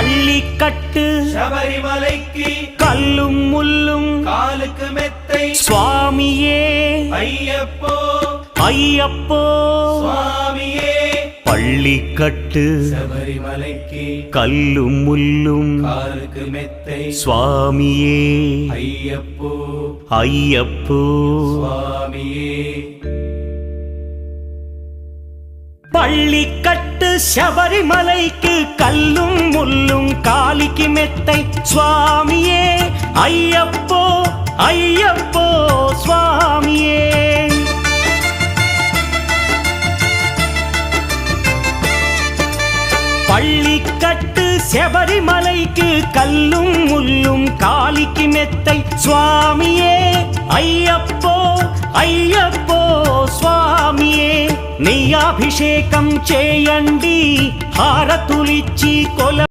பள்ளிக்கட்டு சபரிமலைக்கு கல்லும் முள்ளும் காலுக்கு மெத்தை சுவாமியே ஐயப்போ ஐயப்போ சுவாமியே பள்ளிக்கட்டு சபரிமலைக்கு கல்லும் முள்ளும் காலுக்கு மெத்தை சுவாமியே ஐயப்போ ஐயப்போ சுவாமியே பள்ளிக்கட்டு சபரிமலைக்கு கல்லும் முள்ளும் காலிக்கு மெத்தை சுவாமியே ஐயப்போ ஐயப்போ சுவாமியே பள்ளிக்கட்டு சபரிமலைக்கு கல்லும் முள்ளும் காலிக்கு மெத்தை சுவாமியே ஐயப்போ ஐயப்போ స్వామియే నీ అభిషేకం చేయండి హారతులిచ్చి కొల